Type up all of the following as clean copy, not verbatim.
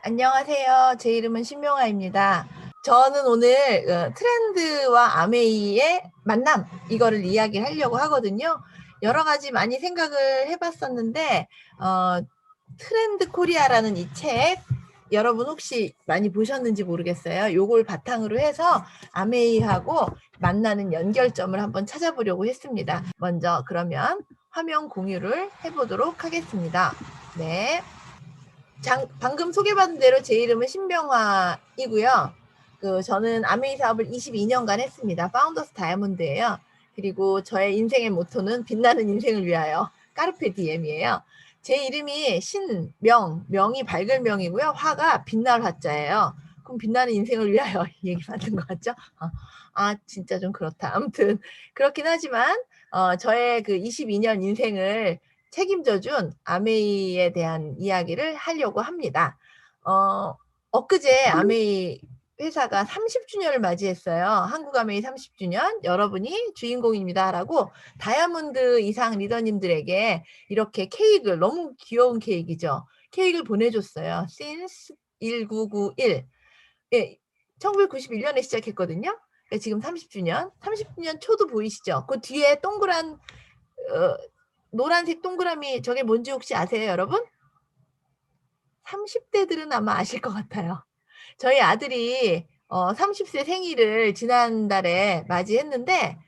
안녕하세요. 제 이름은 신명아입니다. 저는 오늘 트렌드와 아메이의 만남 이거를 이야기하려고 하거든요. 여러 가지 많이 생각을 해봤었는데 트렌드 코리아라는 이 책 여러분 혹시 많이 보셨는지 모르겠어요. 요걸 바탕으로 해서 아메이하고 만나는 연결점을 한번 찾아보려고 했습니다. 먼저 그러면 화면 공유를 해보도록 하겠습니다. 네. 방금 소개받은 대로 제 이름은 신병화이고요. 저는 아메이 사업을 22년간 했습니다. 파운더스 다이아몬드예요. 그리고 저의 인생의 모토는 빛나는 인생을 위하여 까르페 디엠이에요. 제 이름이 명이 밝을 명이고요. 화가 빛날 화자예요. 그럼 빛나는 인생을 위하여 이 얘기 맞는 것 같죠? 진짜 좀 그렇다. 아무튼 그렇긴 하지만 저의 그 22년 인생을 책임져준 아메이에 대한 이야기를 하려고 합니다. 엊그제 아메이 회사가 30주년을 맞이했어요. 한국 아메이 30주년 여러분이 주인공입니다 라고 다이아몬드 이상 리더님들에게 이렇게 케이크를, 너무 귀여운 케이크이죠. 케이크를 보내줬어요. since 1991. 예, 1991년에 시작했거든요. 지금 30주년 초도 보이시죠? 그 뒤에 동그란 노란색 동그라미 저게 뭔지 혹시 아세요, 여러분? 30대들은 아마 아실 것 같아요. 저희 아들이 30세 생일을 지난달에 맞이했는데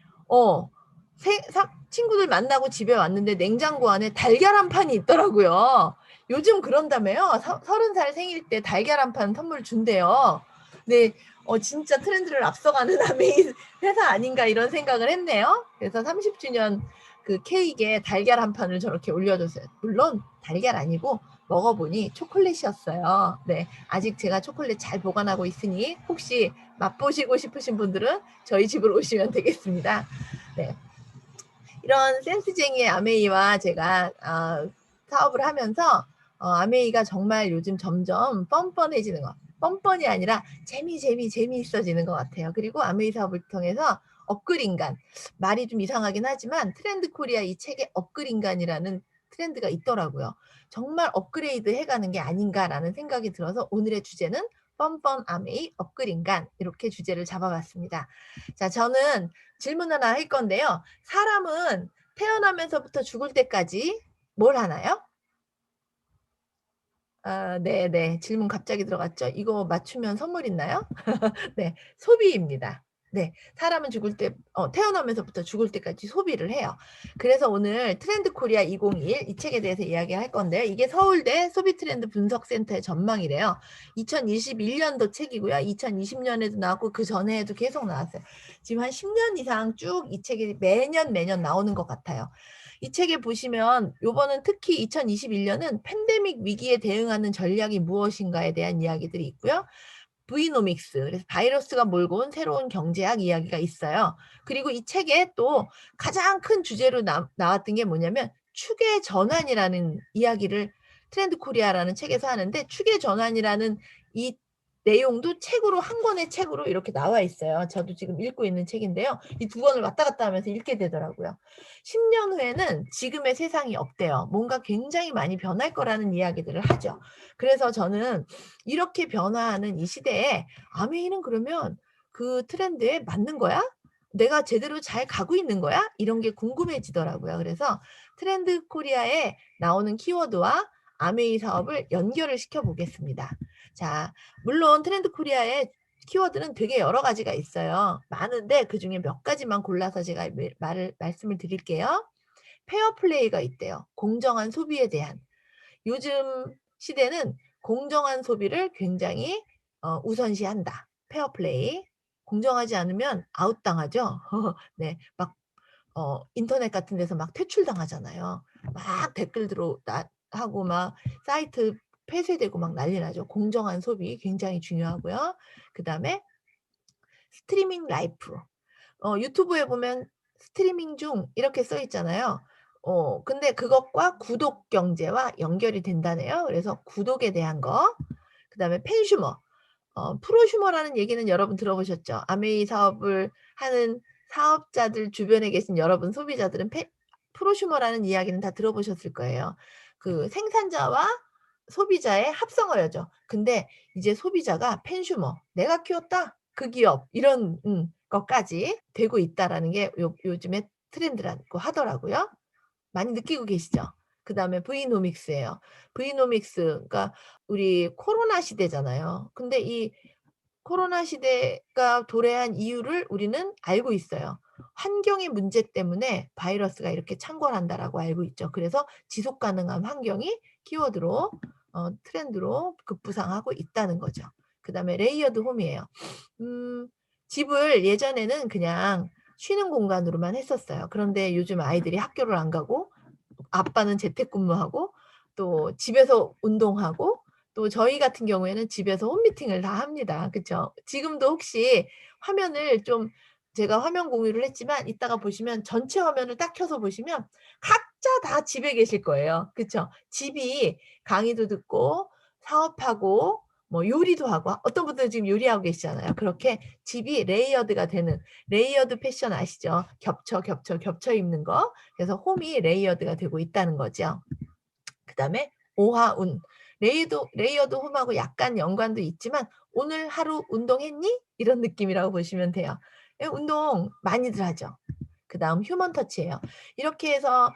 친구들 만나고 집에 왔는데 냉장고 안에 달걀 한 판이 있더라고요. 요즘 그런다며요. 30살 생일 때 달걀 한 판 선물 준대요. 네, 진짜 트렌드를 앞서가는 아메이 회사 아닌가 이런 생각을 했네요. 그래서 30주년 그 케이크에 달걀 한 판을 저렇게 올려줬어요. 물론 달걀 아니고 먹어보니 초콜릿이었어요. 네, 아직 제가 초콜릿 잘 보관하고 있으니 혹시 맛보시고 싶으신 분들은 저희 집으로 오시면 되겠습니다. 네, 이런 센스쟁이의 아메이와 제가 사업을 하면서 아메이가 정말 요즘 점점 뻔뻔해지는 것, 뻔뻔이 아니라 재미있어지는 것 같아요. 그리고 아메이 사업을 통해서 업글인간, 말이 좀 이상하긴 하지만 트렌드 코리아 이 책에 업글인간이라는 트렌드가 있더라고요. 정말 업그레이드 해가는 게 아닌가라는 생각이 들어서 오늘의 주제는 뻔뻔 아메이 업글인간, 이렇게 주제를 잡아봤습니다. 자, 저는 질문 하나 할 건데요. 사람은 태어나면서부터 죽을 때까지 뭘 하나요? 네네. 질문 갑자기 들어갔죠? 이거 맞추면 선물 있나요? 네, 소비입니다. 네, 사람은 태어나면서부터 죽을 때까지 소비를 해요. 그래서 오늘 트렌드 코리아 2021 이 책에 대해서 이야기할 건데요. 이게 서울대 소비 트렌드 분석센터의 전망이래요. 2021년도 책이고요. 2020년에도 나왔고 그 전에도 계속 나왔어요. 지금 한 10년 이상 쭉 이 책이 매년 나오는 것 같아요. 이 책에 보시면 요번은 특히 2021년은 팬데믹 위기에 대응하는 전략이 무엇인가에 대한 이야기들이 있고요. 브이노믹스, 그래서 바이러스가 몰고 온 새로운 경제학 이야기가 있어요. 그리고 이 책에 또 가장 큰 주제로 나왔던 게 뭐냐면 축의 전환이라는 이야기를 트렌드 코리아라는 책에서 하는데, 축의 전환이라는 이 내용도 책으로, 한 권의 책으로 이렇게 나와 있어요. 저도 지금 읽고 있는 책인데요. 이 두 권을 왔다 갔다 하면서 읽게 되더라고요. 10년 후에는 지금의 세상이 없대요. 뭔가 굉장히 많이 변할 거라는 이야기들을 하죠. 그래서 저는 이렇게 변화하는 이 시대에 아메이는 그러면 그 트렌드에 맞는 거야? 내가 제대로 잘 가고 있는 거야? 이런 게 궁금해지더라고요. 그래서 트렌드 코리아에 나오는 키워드와 아메이 사업을 연결을 시켜보겠습니다. 자, 물론 트렌드 코리아의 키워드는 되게 여러 가지가 있어요. 많은데 그중에 몇 가지만 골라서 제가 말씀을 드릴게요. 페어플레이가 있대요. 공정한 소비에 대한. 요즘 시대는 공정한 소비를 굉장히 우선시한다. 페어플레이. 공정하지 않으면 아웃당하죠. 네, 막 인터넷 같은 데서 막 퇴출당하잖아요. 막 댓글들로 하고 막 사이트 폐쇄되고 막 난리 나죠. 공정한 소비 굉장히 중요하고요. 그 다음에 스트리밍 라이프. 유튜브에 보면 스트리밍 중 이렇게 써 있잖아요. 근데 그것과 구독 경제와 연결이 된다네요. 그래서 구독에 대한 거. 그 다음에 팬슈머. 프로슈머라는 얘기는 여러분 들어보셨죠? 아메이 사업을 하는 사업자들 주변에 계신 여러분 소비자들은 프로슈머라는 이야기는 다 들어보셨을 거예요. 그 생산자와 소비자의 합성어여죠. 근데 이제 소비자가 팬슈머, '내가 키웠다. 그 기업.' 이런 것까지 되고 있다라는 게 요즘에 트렌드라고 하더라고요. 많이 느끼고 계시죠? 그다음에 브이노믹스예요. 브이노믹스 그러니까 우리 코로나 시대잖아요. 근데 이 코로나 시대가 도래한 이유를 우리는 알고 있어요. 환경의 문제 때문에 바이러스가 이렇게 창궐한다라고 알고 있죠. 그래서 지속 가능한 환경이 키워드로 트렌드로 급부상하고 있다는 거죠. 그다음에 레이어드 홈이에요. 음 집을 예전에는 그냥 쉬는 공간으로만 했었어요. 그런데 요즘 아이들이 학교를 안 가고 아빠는 재택근무하고 또 집에서 운동하고 또 저희 같은 경우에는 집에서 홈미팅을 다 합니다. 그쵸? 지금도 혹시 화면을 좀 제가 화면 공유를 했지만 이따가 보시면 전체 화면을 딱 켜서 보시면 각자 다 집에 계실 거예요. 그쵸? 집이 강의도 듣고 사업하고 뭐 요리도 하고 어떤 분들은 지금 요리하고 계시잖아요. 그렇게 집이 레이어드가 되는 레이어드 패션 아시죠? 겹쳐, 겹쳐, 겹쳐 입는 거. 그래서 홈이 레이어드가 되고 있다는 거죠. 그다음에 오하운. 레이어드 홈하고 약간 연관도 있지만 "오늘 하루 운동했니?" 이런 느낌이라고 보시면 돼요. 예 운동 많이들 하죠. 그다음 휴먼 터치예요. 이렇게 해서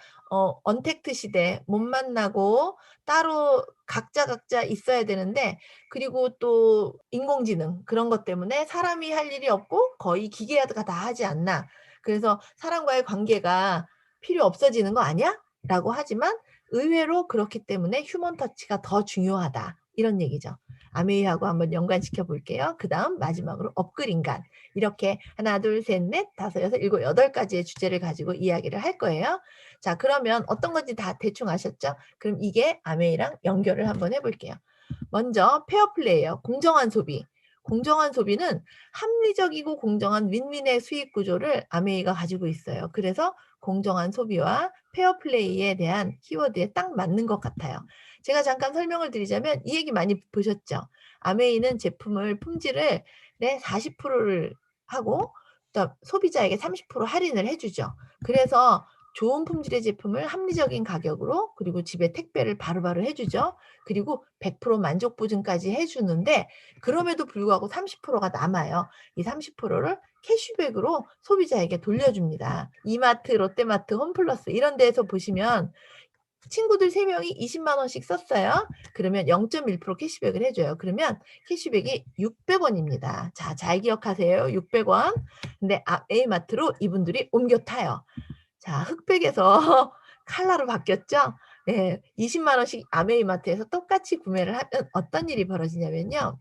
언택트 시대 못 만나고 따로 각자 있어야 되는데 그리고 또 인공지능 그런 것 때문에 '사람이 할 일이 없고 거의 기계가 다 하지 않나. 그래서 사람과의 관계가 필요 없어지는 거 아니야?'라고 하지만 의외로 그렇기 때문에 '휴먼 터치가 더 중요하다.' 이런 얘기죠. 아메이하고 한번 연관시켜 볼게요. 그다음 마지막으로 업글 인간. 이렇게 하나, 둘, 셋, 넷, 다섯, 여섯, 일곱, 여덟 가지의 주제를 가지고 이야기를 할 거예요. 자 그러면 어떤 건지 다 대충 아셨죠? 그럼 이게 아메이랑 연결을 한번 해 볼게요. 먼저 페어 플레이예요. 공정한 소비. 공정한 소비는 합리적이고 공정한 윈윈의 수익 구조를 아메이가 가지고 있어요. 그래서 공정한 소비와 페어 플레이에 대한 키워드에 딱 맞는 것 같아요. 제가 잠깐 설명을 드리자면 이 얘기 많이 보셨죠? 아메이는 제품을 품질을 네 40%를 하고 그다음 소비자에게 30% 할인을 해 주죠. 그래서 좋은 품질의 제품을 합리적인 가격으로 그리고 집에 택배를 바로바로 해 주죠. 그리고 100% 만족 보증까지 해 주는데 그럼에도 불구하고 30%가 남아요. 이 30%를 캐시백으로 소비자에게 돌려줍니다. 이마트, 롯데마트, 홈플러스 이런 데에서 보시면 친구들 3 명이 20만 원씩 썼어요. 그러면 0.1% 캐시백을 해 줘요. 그러면 캐시백이 600 원입니다. 자 잘 기억하세요. 600 원. 근데 A마트로 이분들이 옮겨 타요. 자 흑백에서 칼라로 바뀌었죠? 네. 20만 원씩 아메이마트에서 똑같이 구매를 하면 어떤 일이 벌어지냐면요.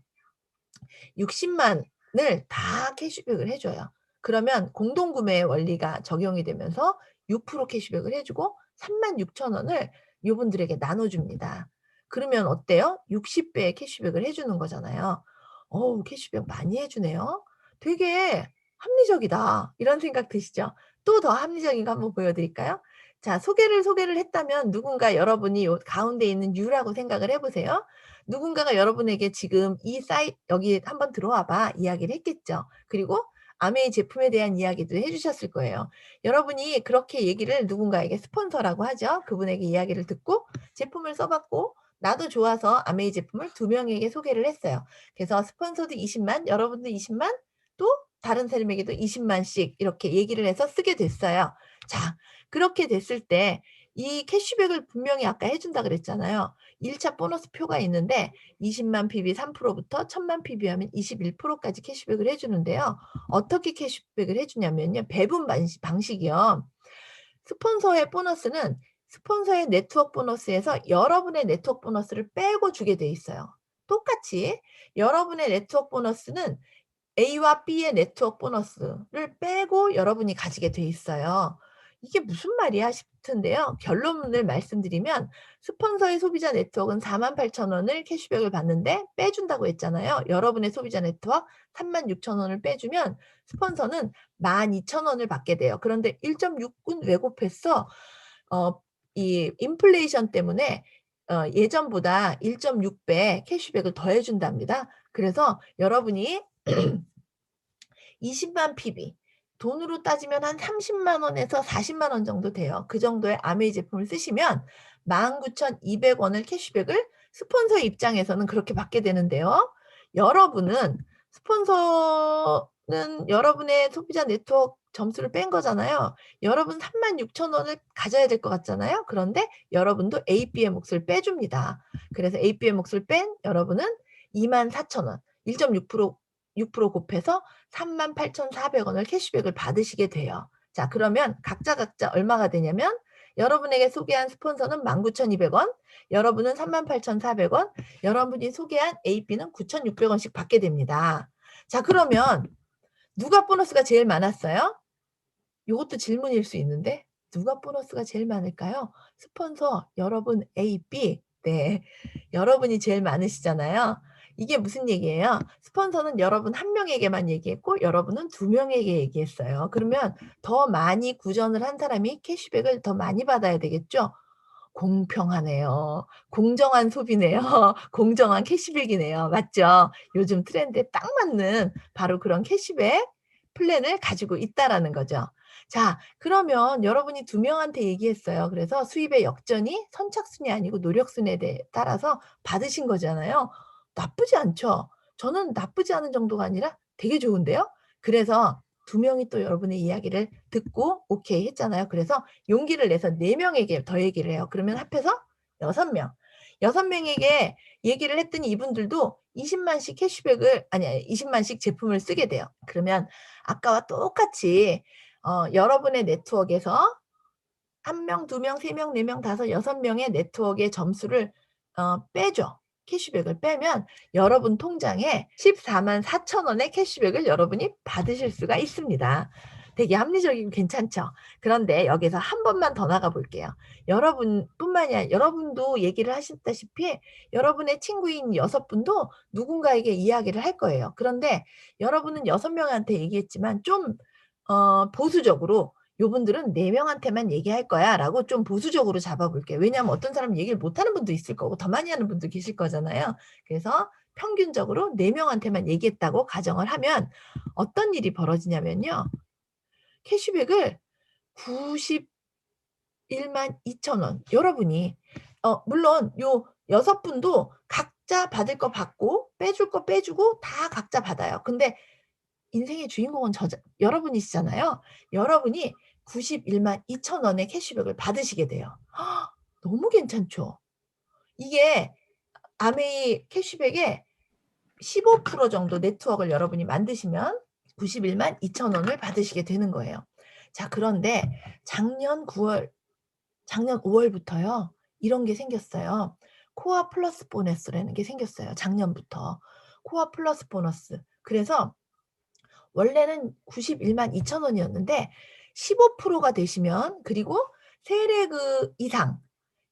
60만 을 다 캐시백을 해 줘요. 그러면 공동구매의 원리가 적용이 되면서 6% 캐시백을 해 주고 36,000 원을 요분들에게 나눠 줍니다. 그러면 어때요? 60배의 캐시백을 해 주는 거잖아요. '어우 캐시백 많이 해 주네요. 되게 합리적이다.' 이런 생각 드시죠? 또 더 합리적인 거 한번 보여 드릴까요? 자 소개를 했다면 누군가 여러분이 요 가운데 있는 U라고 생각을 해 보세요. 누군가가 여러분에게 지금 "이 여기 한번 들어와 봐." 이야기를 했겠죠. 그리고 아메이 제품에 대한 이야기도 해 주셨을 거예요. 여러분이 그렇게 얘기를 누군가에게 스폰서라고 하죠. 그분에게 이야기를 듣고 제품을 써 봤고 나도 좋아서 아메이 제품을 2 명에게 소개를 했어요. 그래서 스폰서도 20만 여러분도 20만 또 다른 사람에게도 20만 씩 이렇게 얘기를 해서 쓰게 됐어요. 자 그렇게 됐을 때 이 캐시백을 분명히 아까 해 준다 그랬잖아요. 1차 보너스 표가 있는데 20만 PB 3% 부터 1000만 PB 하면 21% 까지 캐시백을 해 주는데요. 어떻게 캐시백을 해 주냐면요. 배분 방식이요. 스폰서의 보너스는 스폰서의 네트워크 보너스에서 여러분의 네트워크 보너스를 빼고 주게 돼 있어요. 똑같이 여러분의 네트워크 보너스는 A와 B의 네트워크 보너스를 빼고 여러분이 가지게 돼 있어요. '이게 무슨 말이야?' 싶은데요. 결론을 말씀드리면 스폰서의 소비자 네트워크는 48,000 원을 캐시백을 받는데 빼준다고 했잖아요. 여러분의 소비자 네트워크 36,000 원을 빼주면 스폰서는 12,000 원을 받게 돼요. 그런데 1.6은 왜곡했어. 이 인플레이션 때문에 예전보다 1.6배 캐시백을 더해 준답니다. 그래서 여러분이 20만 PB 돈으로 따지면 한 30만 원에서 40만 원 정도 돼요. 그 정도의 아메이 제품을 쓰시면 19,200 원을 캐시백을 스폰서 입장에서는 그렇게 받게 되는데요. 여러분은 스폰서는 여러분의 소비자 네트워크 점수를 뺀 거잖아요. 여러분 36,000원을 가져야 될 것 같잖아요. 그런데 여러분도 AB의 몫을 빼줍니다. 그래서 AB의 몫을 뺀 여러분은 24,000원, 1.6% 6% 곱해서 38,400원을 캐시백을 받으시게 돼요. 자, 그러면 각자 얼마가 되냐면 여러분에게 소개한 스폰서는 19,200원, 여러분은 38,400원, 여러분이 소개한 AB는 9,600원씩 받게 됩니다. 자, 그러면 누가 보너스가 제일 많았어요? 요것도 질문일 수 있는데 누가 보너스가 제일 많을까요? 스폰서 여러분 AB. 네. 여러분이 제일 많으시잖아요. 이게 무슨 얘기예요? 스폰서는 여러분 1명에게만 얘기했고 여러분은 2명에게 얘기했어요. 그러면 더 많이 구전을 한 사람이 캐시백을 더 많이 받아야 되겠죠? 공평하네요. 공정한 소비네요. 공정한 캐시백이네요. 맞죠? 요즘 트렌드에 딱 맞는 바로 그런 캐시백 플랜을 가지고 있다라는 거죠. 자, 그러면 여러분이 2명한테 얘기했어요. 그래서 수입의 역전이 선착순이 아니고 노력순에 따라서 받으신 거잖아요. 나쁘지 않죠? 저는 나쁘지 않은 정도가 아니라 되게 좋은데요? 그래서 2명이 또 여러분의 이야기를 듣고 오케이 했잖아요. 그래서 용기를 내서 4명에게 더 얘기를 해요. 그러면 합해서 6명. 6명에게 얘기를 했더니 이분들도 20만씩 캐시백을, 아니, 20만씩 제품을 쓰게 돼요. 그러면 아까와 똑같이 여러분의 네트워크에서 1명, 2명, 3명, 4명, 5, 6명의 네트워크의 점수를 빼죠. 캐시백을 빼면 여러분 통장에 144,000원의 캐시백을 여러분이 받으실 수가 있습니다. 되게 합리적이고 괜찮죠? 그런데 여기서 한 번만 더 나가 볼게요. 여러분뿐만이 아니라 여러분도 얘기를 하셨다시피 여러분의 친구인 6분도 누군가에게 이야기를 할 거예요. 그런데 여러분은 6명한테 얘기했지만 좀 보수적으로 요분들은 4명한테만 얘기할 거야 라고 좀 보수적으로 잡아볼게요. 왜냐하면 어떤 사람은 얘기를 못하는 분도 있을 거고 더 많이 하는 분도 계실 거잖아요. 그래서 평균적으로 4명한테만 얘기했다고 가정을 하면 어떤 일이 벌어지냐면요. 캐시백을 912,000원 여러분이 물론 요 6분도 각자 받을 거 받고 빼줄 거 빼주고 다 각자 받아요. 근데 인생의 주인공은 여러분이시잖아요. 여러분이 912,000원의 캐시백을 받으시게 돼요. 너무 괜찮죠? 이게 아메이 캐시백의 15% 정도 네트워크를 여러분이 만드시면 912,000원을 받으시게 되는 거예요. 자, 그런데 작년 5월부터요. 이런 게 생겼어요. 코어 플러스 보너스라는 게 생겼어요. 작년부터. 코어 플러스 보너스. 그래서 원래는 912,000원이었는데 15%가 되시면 그리고 세레그 이상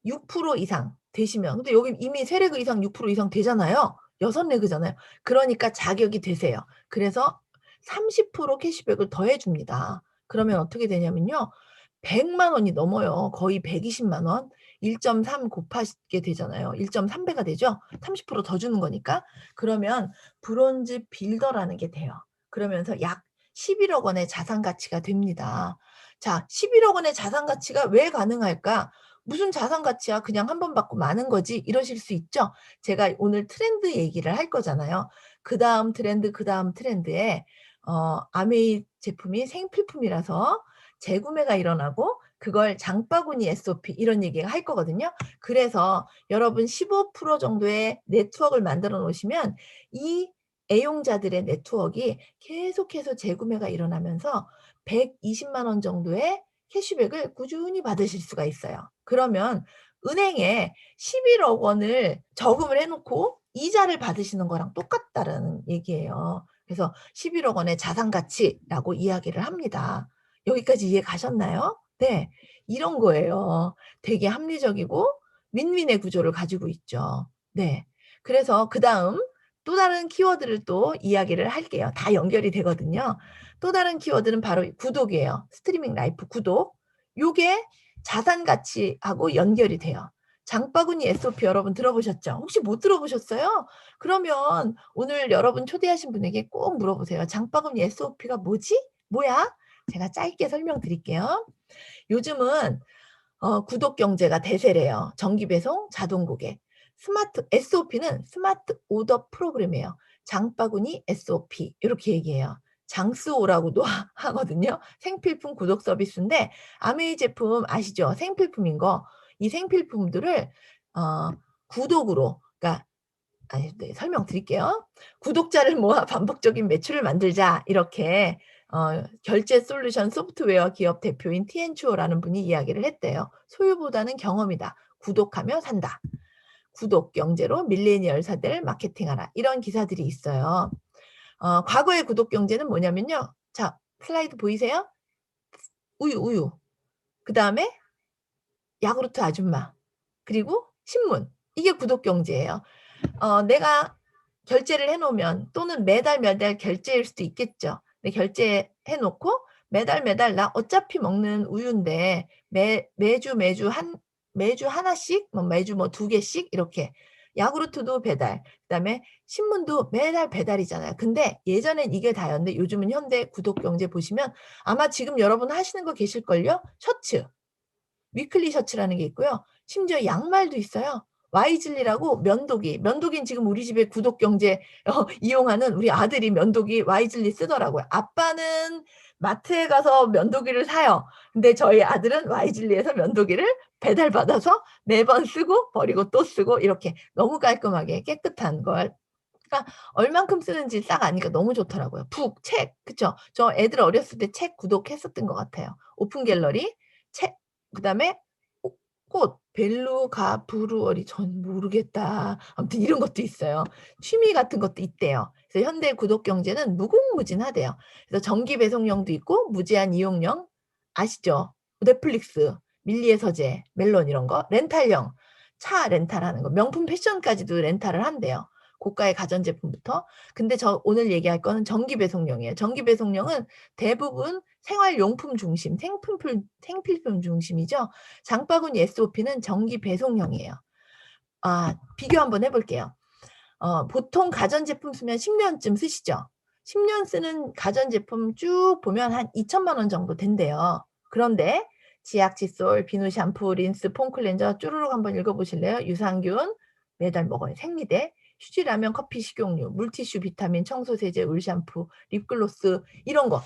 6% 이상 되시면 근데 여기 이미 세레그 이상 6% 이상 되잖아요. 6레그잖아요. 그러니까 자격이 되세요. 그래서 30% 캐시백을 더해 줍니다. 그러면 어떻게 되냐면요. 100만 원이 넘어요. 거의 120만 원. 1.3 곱하게 되잖아요. 1.3배가 되죠. 30%더 주는 거니까. 그러면 브론즈 빌더라는 게 돼요. 그러면서 약 11억 원의 자산 가치가 됩니다. 자, 11억 원의 자산 가치가 왜 가능할까? 무슨 자산 가치야? 그냥 한 번 받고 마는 거지? 이러실 수 있죠? 제가 오늘 트렌드 얘기를 할 거잖아요. 그 다음 트렌드에 아메이 제품이 생필품이라서 재구매가 일어나고 그걸 장바구니 SOP 이런 얘기가 할 거거든요. 그래서 여러분 15% 정도의 네트워크를 만들어 놓으시면 이 애용자들의 네트워크가 계속해서 재구매가 일어나면서 120만 원 정도의 캐시백을 꾸준히 받으실 수가 있어요. 그러면 은행에 11억 원을 저금을 해놓고 이자를 받으시는 거랑 똑같다라는 얘기예요. 그래서 11억 원의 자산 가치라고 이야기를 합니다. 여기까지 이해 가셨나요? 네. 이런 거예요. 되게 합리적이고 윈윈의 구조를 가지고 있죠. 네. 그래서 그다음 또 다른 키워드를 또 이야기를 할게요. 다 연결이 되거든요. 또 다른 키워드는 바로 구독이에요. 스트리밍 라이프 구독. 요게 자산 가치하고 연결이 돼요. 장바구니 SOP 여러분 들어보셨죠? 혹시 못 들어보셨어요? 그러면 오늘 여러분 초대하신 분에게 꼭 물어보세요. 장바구니 SOP가 뭐지? 뭐야? 제가 짧게 설명드릴게요. 요즘은 구독 경제가 대세래요. 정기 배송, 자동 고객. 스마트 SOP는 스마트 오더 프로그램이에요. 장바구니 SOP 이렇게 얘기해요. 장스오라고도 하거든요. 생필품 구독 서비스인데 아메이 제품 아시죠? 생필품인 거. 이 생필품들을 구독으로 그러니까 네, 설명드릴게요. 구독자를 모아 반복적인 매출을 만들자 이렇게 결제 솔루션 소프트웨어 기업 대표인 티엔추오라는 분이 이야기를 했대요. 소유보다는 경험이다. 구독하며 산다. 구독 경제로 밀레니얼 세대를 마케팅하라. 이런 기사들이 있어요. 과거의 구독 경제는 뭐냐면요. 자, 슬라이드 보이세요? 우유. 그 다음에 야구르트 아줌마. 그리고 신문. 이게 구독 경제예요. 내가 결제를 해 놓으면 또는 매달 결제일 수도 있겠죠. 근데 결제해 놓고 매달 나 어차피 먹는 우유인데 매주 하나씩 매주 2개씩 이렇게 야구르트도 배달, 그다음에 신문도 매달 배달이잖아요. 근데 예전엔 이게 다였는데 요즘은 현대 구독 경제 보시면 아마 지금 여러분 하시는 거 계실걸요? 셔츠. 위클리 셔츠라는 게 있고요. 심지어 양말도 있어요. 와이즐리라고 면도기는 지금 우리 집에 구독 경제 이용하는 우리 아들이 면도기 와이즐리 쓰더라고요. 아빠는 마트에 가서 면도기를 사요. 근데 저희 아들은 와이즐리에서 면도기를 배달받아서 매번 쓰고 버리고 또 쓰고 이렇게 너무 깔끔하게 깨끗한 걸. 그러니까 얼만큼 쓰는지 딱 아니까 너무 좋더라고요. 책, 그쵸? 저 애들 어렸을 때 책 구독했었던 것 같아요. 오픈 갤러리, 책, 그다음에 꽃, 벨루가 브루어리 전 모르겠다. 아무튼 이런 것도 있어요. 취미 같은 것도 있대요. 그래서 현대 구독 경제는 무궁무진하대요. 그래서 정기 배송령도 있고 무제한 이용령 아시죠? 넷플릭스, 밀리의 서재, 멜론 이런 거, 렌탈형, 차 렌탈하는 거, 명품 패션까지도 렌탈을 한대요. 고가의 가전제품부터. 근데 저 오늘 얘기할 거는 정기 배송령이에요. 정기 배송령은 대부분 생활용품 중심, 생필품 중심이죠. 장바구니 SOP는 정기 배송형이에요. 비교 한번 해볼게요. 보통 가전제품 쓰면 10년쯤 쓰시죠. 10년 쓰는 가전제품 쭉 보면 한 2천만 원 정도 된대요. 그런데 지약, 칫솔, 비누, 샴푸, 린스, 폼 클렌저 쭈루룩 한번 읽어보실래요? 유산균 매달 먹어요. 생리대, 휴지, 라면, 커피, 식용유, 물티슈, 비타민, 청소세제, 울샴푸, 립글로스 이런 거.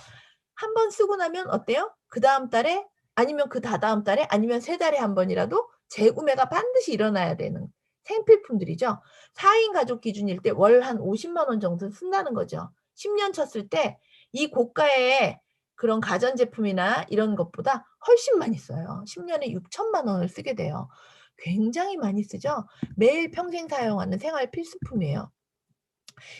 한 번 쓰고 나면 어때요? 그 다음 달에 아니면 그 다다음 달에 아니면 3달에 한 번이라도 재구매가 반드시 일어나야 되는 생필품들이죠. 4인 가족 기준일 때 월 한 50만 원 정도 쓴다는 거죠. 10년 쳤을 때 이 고가의 그런 가전제품이나 이런 것보다 훨씬 많이 써요. 10년에 6천만 원을 쓰게 돼요. 굉장히 많이 쓰죠. 매일 평생 사용하는 생활 필수품이에요.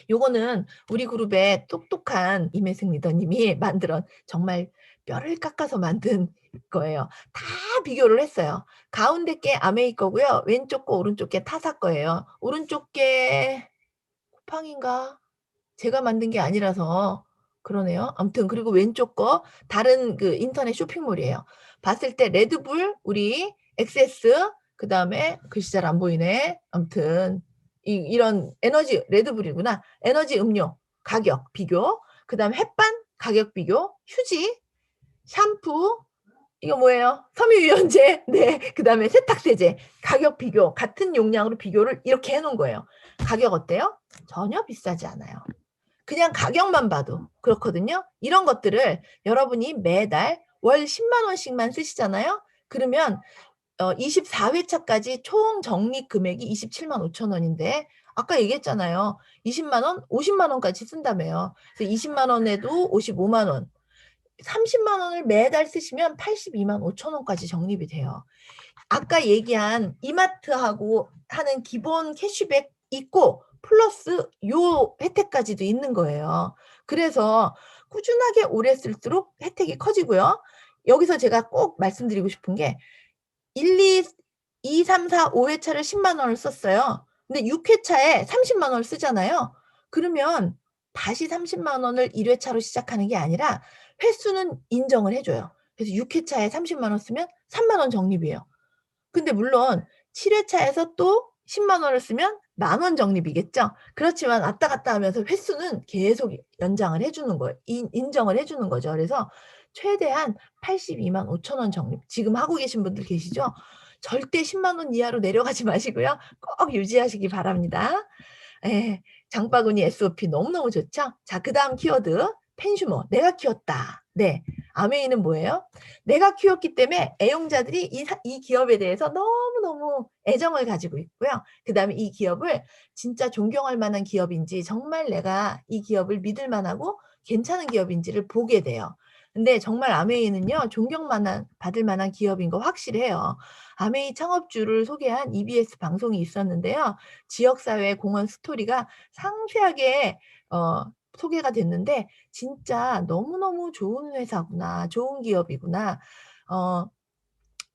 요거는 우리 그룹의 똑똑한 임혜승 리더님이 만들어 정말 뼈를 깎아서 만든 거예요. 다 비교를 했어요. 가운데 게 아메이 거고요. 왼쪽 거 오른쪽 게 타사 거예요. 오른쪽 게 쿠팡인가? 제가 만든 게 아니라서 그러네요. 아무튼 그리고 왼쪽 거 다른 그 인터넷 쇼핑몰이에요. 봤을 때 레드불 우리 엑세스 그다음에 글씨 잘 안 보이네. 아무튼 이런 에너지 레드불이구나. 에너지 음료 가격 비교. 그다음 햇반 가격 비교. 휴지, 샴푸 이거 뭐예요? 섬유유연제. 네. 그다음에 세탁세제 가격 비교. 같은 용량으로 비교를 이렇게 해 놓은 거예요. 가격 어때요? 전혀 비싸지 않아요. 그냥 가격만 봐도 그렇거든요. 이런 것들을 여러분이 매달 월 10만 원씩만 쓰시잖아요. 그러면 24회차까지 총 적립 금액이 27만 5천 원인데 아까 얘기했잖아요. 20만 원, 50만 원까지 쓴다며요. 그래서 20만 원에도 55만 원, 30만 원을 매달 쓰시면 82만 5천 원까지 적립이 돼요. 아까 얘기한 이마트하고 하는 기본 캐시백 있고 플러스 요 혜택까지도 있는 거예요. 그래서 꾸준하게 오래 쓸수록 혜택이 커지고요. 여기서 제가 꼭 말씀드리고 싶은 게 2, 3, 4, 5회차를 10만 원을 썼어요. 근데 6회차에 30만 원을 쓰잖아요. 그러면 다시 30만 원을 1회차로 시작하는 게 아니라 횟수는 인정을 해줘요. 그래서 6회차에 30만 원 쓰면 3만 원 적립이에요. 근데 물론 7회차에서 또 10만 원을 쓰면 만 원 적립이겠죠. 그렇지만 왔다 갔다 하면서 횟수는 계속 연장을 해주는 거예요. 인정을 해주는 거죠. 그래서 최대한 82만 5천 원 적립. 지금 하고 계신 분들 계시죠? 절대 10만 원 이하로 내려가지 마시고요. 꼭 유지하시기 바랍니다. 예. 장바구니 SOP 너무너무 좋죠? 자, 그다음 키워드 펜슈머. 내가 키웠다. 네. 아메이는 뭐예요? 내가 키웠기 때문에 애용자들이 이 기업에 대해서 너무너무 애정을 가지고 있고요. 그다음에 이 기업을 진짜 존경할 만한 기업인지 정말 내가 이 기업을 믿을 만하고 괜찮은 기업인지를 보게 돼요. 근데 정말 아메이는요. 받을 만한 기업인 거 확실해요. 아메이 창업주를 소개한 EBS 방송이 있었는데요. 지역사회 공헌 스토리가 상세하게 소개가 됐는데 진짜 너무너무 좋은 회사구나. 좋은 기업이구나.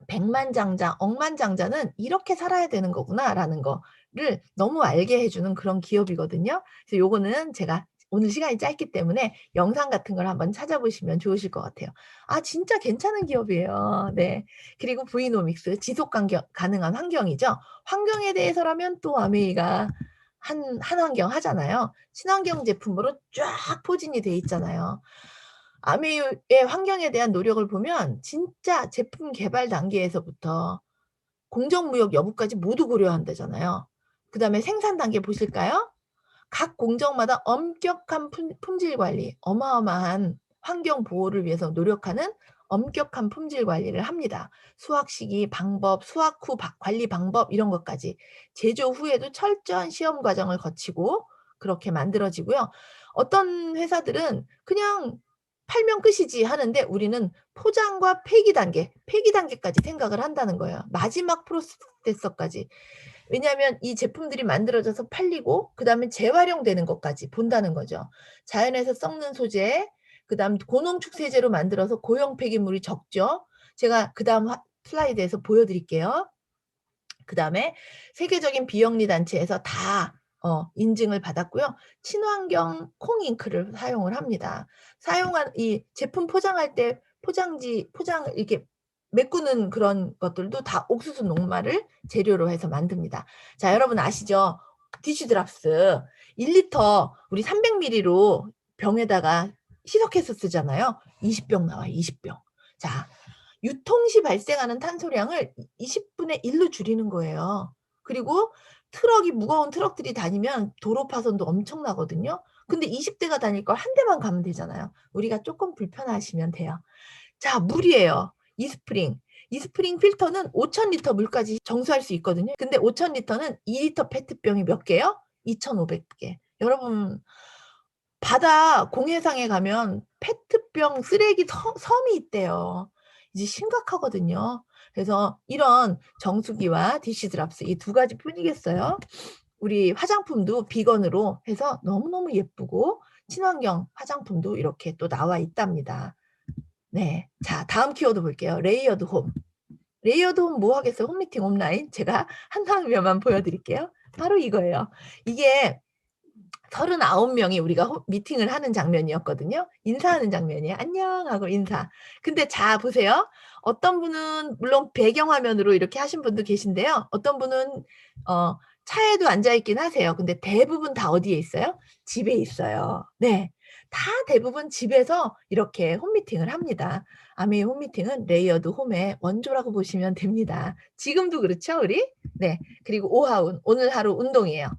백만장자, 억만장자는 이렇게 살아야 되는 거구나라는 거를 너무 알게 해주는 그런 기업이거든요. 그래서 요거는 제가 오늘 시간이 짧기 때문에 영상 같은 걸 한번 찾아보시면 좋으실 것 같아요. 아, 진짜 괜찮은 기업이에요. 네. 그리고 브이노믹스, 지속 가능한 환경이죠. 환경에 대해서라면 또 아메이가 한환경 하잖아요. 친환경 제품으로 쫙 포진이 돼 있잖아요. 아메이의 환경에 대한 노력을 보면 진짜 제품 개발 단계에서부터 공정무역 여부까지 모두 고려한다잖아요. 그다음에 생산 단계 보실까요? 각 공정마다 엄격한 품질 관리, 어마어마한 환경 보호를 위해서 노력하는 엄격한 품질 관리를 합니다. 수확 시기, 방법, 수확 후 관리 방법 이런 것까지 제조 후에도 철저한 시험 과정을 거치고 그렇게 만들어지고요. 어떤 회사들은 그냥 팔면 끝이지 하는데 우리는 포장과 폐기 단계까지 생각을 한다는 거예요. 마지막 프로세서까지. 왜냐하면 이 제품들이 만들어져서 팔리고 그다음에 재활용되는 것까지 본다는 거죠. 자연에서 썩는 소재, 그다음 고농축세제로 만들어서 고형 폐기물이 적죠. 제가 그다음 슬라이드에서 보여드릴게요. 그다음에 세계적인 비영리 단체에서 다 인증을 받았고요. 친환경 콩잉크를 사용을 합니다. 사용한 이 제품 포장할 때 포장 이렇게 메꾸는 그런 것들도 다 옥수수 녹말을 재료로 해서 만듭니다. 자, 여러분 아시죠? 디쉬드랍스 1리터 우리 300ml로 병에다가 희석해서 쓰잖아요. 20병 나와요. 20병. 자, 유통 시 발생하는 탄소량을 20분의 1로 줄이는 거예요. 그리고 무거운 트럭들이 다니면 도로 파손도 엄청나거든요. 근데 20대가 다닐 걸 한 대만 가면 되잖아요. 우리가 조금 불편하시면 돼요. 자, 물이에요. 이스프링 필터는 5,000리터 물까지 정수할 수 있거든요. 근데 5,000리터는 2리터 페트병이 몇 개요? 2,500개. 여러분, 바다 공해상에 가면 페트병 쓰레기 섬이 있대요. 이제 심각하거든요. 그래서 이런 정수기와 디시드랍스 이 두 가지 뿐이겠어요. 우리 화장품도 비건으로 해서 너무너무 예쁘고 친환경 화장품도 이렇게 또 나와 있답니다. 네. 자, 다음 키워드 볼게요. 레이어드 홈. 레이어드 홈 뭐 하겠어요? 홈미팅 온라인. 제가 한 장면만 보여드릴게요. 바로 이거예요. 이게 39명이 우리가 미팅을 하는 장면이었거든요. 인사하는 장면이에요. 안녕 하고 인사. 근데 자 보세요. 어떤 분은 물론 배경화면으로 이렇게 하신 분도 계신데요. 어떤 분은 차에도 앉아있긴 하세요. 근데 대부분 다 어디에 있어요? 집에 있어요. 네. 다 대부분 집에서 이렇게 홈미팅을 합니다. 아메이 홈미팅은 레이어드 홈의 원조라고 보시면 됩니다. 지금도 그렇죠, 우리? 네. 그리고 오하운, 오늘 하루 운동이에요.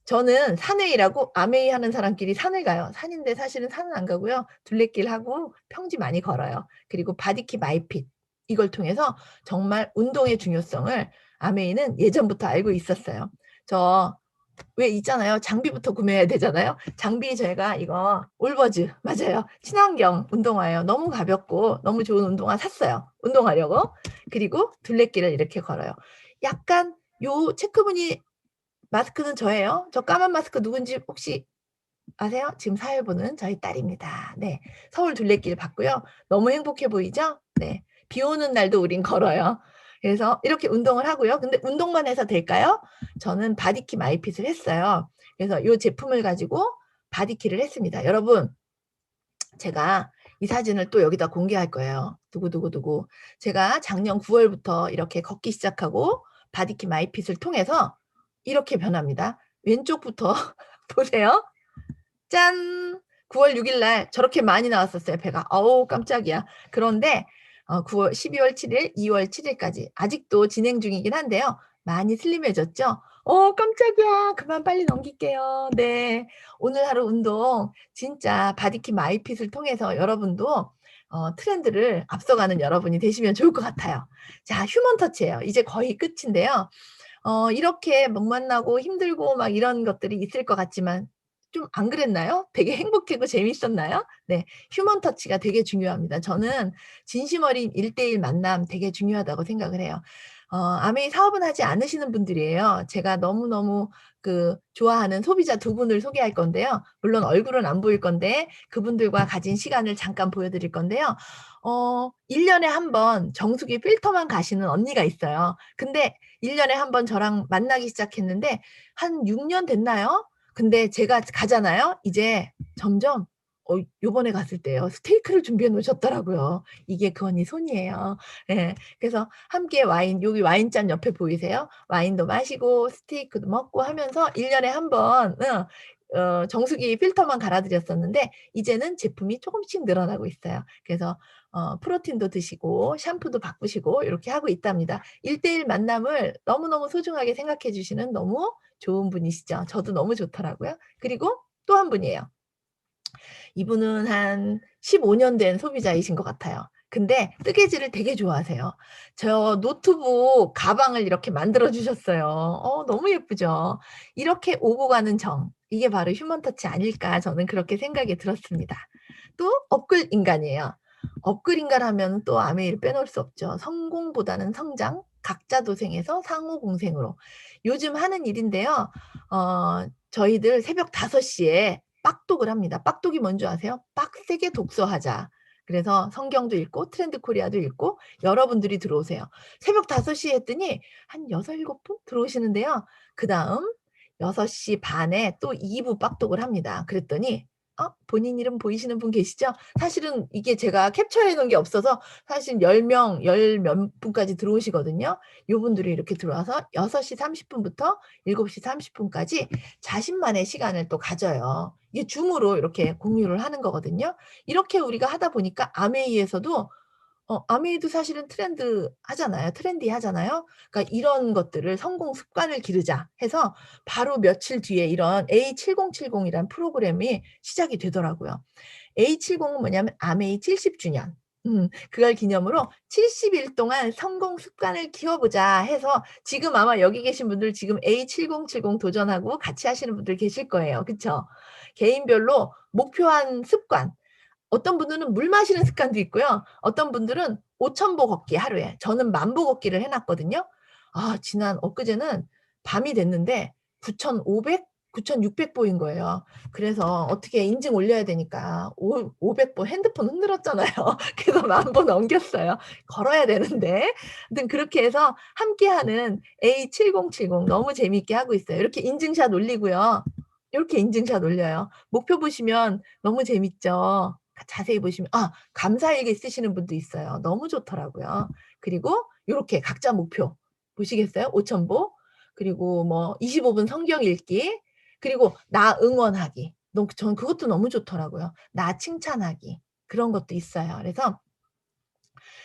저는 산회일하고 아메이 하는 사람끼리 산을 가요. 산인데 사실은 산은 안 가고요. 둘레길 하고 평지 많이 걸어요. 그리고 바디키 마이핏 이걸 통해서 정말 운동의 중요성을 아메이는 예전부터 알고 있었어요. 저 왜 있잖아요. 장비부터 구매해야 되잖아요. 장비 제가 이거 올버즈 맞아요. 친환경 운동화예요. 너무 가볍고 너무 좋은 운동화 샀어요. 운동하려고. 그리고 둘레길을 이렇게 걸어요. 약간 요 체크무늬 마스크는 저예요. 저 까만 마스크 누군지 혹시 아세요? 지금 사회 보는 저희 딸입니다. 네. 서울 둘레길 봤고요. 너무 행복해 보이죠? 네. 비 오는 날도 우린 걸어요. 그래서 이렇게 운동을 하고요. 근데 운동만 해서 될까요? 저는 바디키 마이핏을 했어요. 그래서 이 제품을 가지고 바디키를 했습니다. 여러분, 제가 이 사진을 또 여기다 공개할 거예요. 두구두구두구. 제가 작년 9월부터 이렇게 걷기 시작하고 바디키 마이핏을 통해서 이렇게 변합니다. 왼쪽부터 보세요. 짠! 9월 6일 날 저렇게 많이 나왔었어요, 배가. 어우, 깜짝이야. 그런데 9월 12월 7일, 2월 7일까지 아직도 진행 중이긴 한데요. 많이 슬림해졌죠? 깜짝이야. 그만 빨리 넘길게요. 네. 오늘 하루 운동 진짜 바디킴 마이핏을 통해서 여러분도 트렌드를 앞서가는 여러분이 되시면 좋을 것 같아요. 자, 휴먼 터치예요. 이제 거의 끝인데요. 이렇게 못 만나고 힘들고 막 이런 것들이 있을 것 같지만 좀 안 그랬나요? 되게 행복하고 재밌었나요? 네. 휴먼 터치가 되게 중요합니다. 저는 진심 어린 1대1 만남 되게 중요하다고 생각을 해요. 아메이 사업은 하지 않으시는 분들이에요. 제가 너무너무 좋아하는 소비자 두 분을 소개할 건데요. 물론 얼굴은 안 보일 건데 그분들과 가진 시간을 잠깐 보여 드릴 건데요. 1 년에 한 번 정수기 필터만 가시는 언니가 있어요. 근데 1 년에 한 번 저랑 만나기 시작했는데 한 6년 됐나요? 근데 제가 가잖아요. 이제 점점 요번에 갔을 때요. 스테이크를 준비해 놓으셨더라고요. 이게 그 언니 손이에요. 예. 그래서 함께 와인 여기 와인잔 옆에 보이세요? 와인도 마시고 스테이크도 먹고 하면서 1 년에 한 번 정수기 필터만 갈아 드렸었는데 이제는 제품이 쪼금씩 늘어나고 있어요. 그래서 프로틴도 드시고 샴푸도 바꾸시고 요렇게 하고 있답니다. 1대1 만남을 너무너무 소중하게 생각해 주시는 너무 좋은 분이시죠. 저도 너무 좋더라고요. 그리고 또 한 분이에요. 이분은 한 15년 된 소비자이신 것 같아요. 근데 뜨개질을 되게 좋아하세요. 저 노트북 가방을 이렇게 만들어 주셨어요. 너무 예쁘죠. 이렇게 오고 가는 정, 이게 바로 휴먼 터치 아닐까 저는 그렇게 생각이 들었습니다. 또 업글 인간이에요. 업글 인간 하면 또 아메이를 빼놓을 수 없죠. 성공보다는 성장, 각자 도생에서 상호 공생으로. 요즘 하는 일인데요. 저희들 새벽 5 시에 빡독을 합니다. 빡독이 뭔 줄 아세요? 빡세게 독서하자. 그래서 성경도 읽고 트렌드 코리아도 읽고 여러분들이 들어오세요. 새벽 5 시에 했더니 한 6-7분 들어오시는데요. 그다음 6시 반에 또 2부 빡독을 합니다. 그랬더니 본인 이름 보이시는 분 계시죠? 사실은 이게 제가 캡처해 놓은 게 없어서 사실 10 명, 열 몇 분까지 들어오시거든요. 요분들이 이렇게 들어와서 6시 30 분부터 7시 30 분까지 자신만의 시간을 또 가져요. 이게 줌으로 이렇게 공유를 하는 거거든요. 이렇게 우리가 하다 보니까 아메이에서도 아메이도 사실은 트렌드하잖아요. 트렌디하잖아요. 그러니까 이런 것들을 '성공 습관을 기르자.' 해서 바로 며칠 뒤에 이런 A7070 이란 프로그램이 시작이 되더라고요. A70은 뭐냐면 아메이 70 주년. 그걸 기념으로 70일 동안 성공 습관을 키워보자 해서 지금 아마 여기 계신 분들 지금 A7070 도전하고 같이 하시는 분들 계실 거예요. 그쵸? 개인별로 목표한 습관, 어떤 분들은 물 마시는 습관도 있고요. 어떤 분들은 5,000보 걷기 하루에. 저는 10,000보 걷기를 해 놨거든요. 지난 엊그제는 밤이 됐는데 9,500, 9,600 보인 거예요. 그래서 어떻게 인증 올려야 되니까 500보 핸드폰 흔들었잖아요. 그래서 10,000보 넘겼어요. 걸어야 되는데. 아무튼 그렇게 해서 함께하는 A7070 너무 재미있게 하고 있어요. 이렇게 인증샷 올리고요. 요렇게 인증샷 올려요. 목표 보시면 너무 재밌죠. 자세히 보시면 감사일기 쓰시는 분도 있어요. 너무 좋더라고요. 그리고 요렇게 각자 목표 보시겠어요? 5,000 보 그리고 뭐 25분 성경 읽기 그리고 나 응원하기. 전 그것도 너무 좋더라고요. 나 칭찬하기. 그런 것도 있어요. 그래서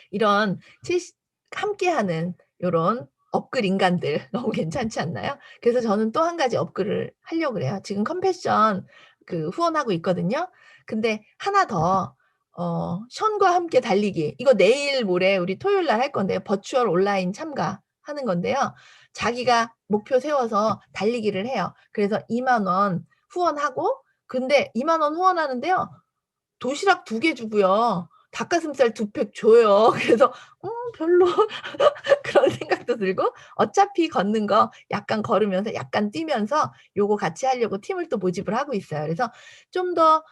이런 칠십 함께하는 요런 업글 인간들 너무 괜찮지 않나요? 그래서 저는 또 한 가지 업글을 하려고 그래요. 지금 컴패션 후원하고 있거든요. 근데 하나 더 션과 함께 달리기 이거 내일 모레 우리 토요일 날 할 건데요. 버추얼 온라인 참가하는 건데요. 자기가 목표 세워서 달리기를 해요. 그래서 2만 원 후원하고 근데 2만 원 후원하는데요. 도시락 2개 주고요. 닭가슴살 2팩 줘요. 그래서 별로 그런 생각도 들고 어차피 걷는 거 약간 걸으면서 약간 뛰면서 요거 같이 하려고 팀을 또 모집을 하고 있어요. 그래서 좀 더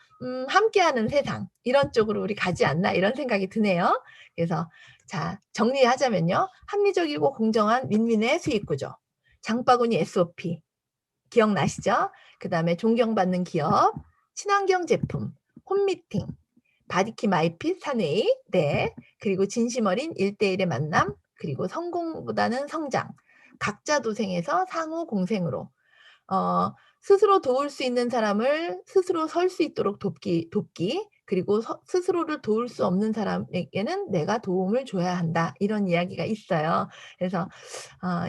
'함께하는 세상 이런 쪽으로 우리 가지 않나.' 이런 생각이 드네요. 그래서 자 정리하자면요. 합리적이고 공정한 윈윈의 수익 구조. 장바구니 SOP 기억나시죠? 그다음에 존경받는 기업, 친환경 제품, 홈미팅, 바디킴 마이핏 사내의 네. 그리고 진심 어린 1대1의 만남, 그리고 성공보다는 성장, 각자 도생에서 상호 공생으로 스스로 도울 수 있는 사람을 스스로 설 수 있도록 돕기, 그리고 스스로를 도울 수 없는 사람에게는 내가 도움을 줘야 한다. 이런 이야기가 있어요. 그래서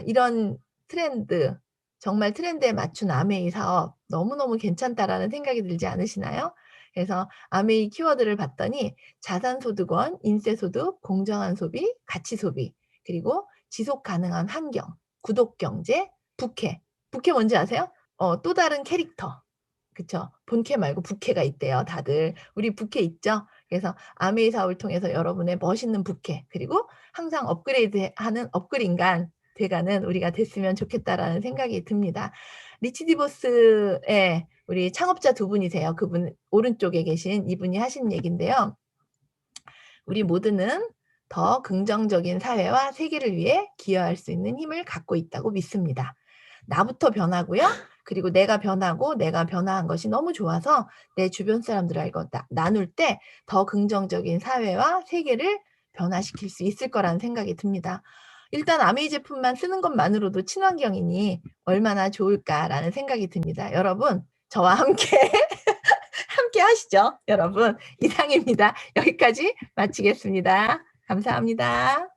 이런 트렌드, 정말 트렌드에 맞춘 아메이 사업 너무너무 괜찮다라는 생각이 들지 않으시나요? 그래서 아메이 키워드를 봤더니 자산소득원, 인세소득, 공정한 소비, 가치 소비, 그리고 지속 가능한 환경, 구독 경제, 부캐. 부캐 뭔지 아세요? 또 다른 캐릭터. 그쵸. 본캐 말고 부캐가 있대요, 다들. 우리 부캐 있죠? 그래서 아메이 사업을 통해서 여러분의 멋있는 부캐, 그리고 항상 업그레이드하는 업글인간 돼가는 우리가 됐으면 좋겠다라는 생각이 듭니다. 리치디보스의 우리 창업자 두 분이세요. 그분 오른쪽에 계신 이분이 하신 얘기인데요. 우리 모두는 더 긍정적인 사회와 세계를 위해 기여할 수 있는 힘을 갖고 있다고 믿습니다. 나부터 변하고요. 그리고 내가 변하고 내가 변화한 것이 너무 좋아서 내 주변 사람들과 나눌 때 더 긍정적인 사회와 세계를 변화시킬 수 있을 거라는 생각이 듭니다. 일단 아메이 제품만 쓰는 것만으로도 친환경이니 얼마나 좋을까라는 생각이 듭니다. 여러분, 저와 함께 함께 하시죠. 여러분, 이상입니다. 여기까지 마치겠습니다. 감사합니다.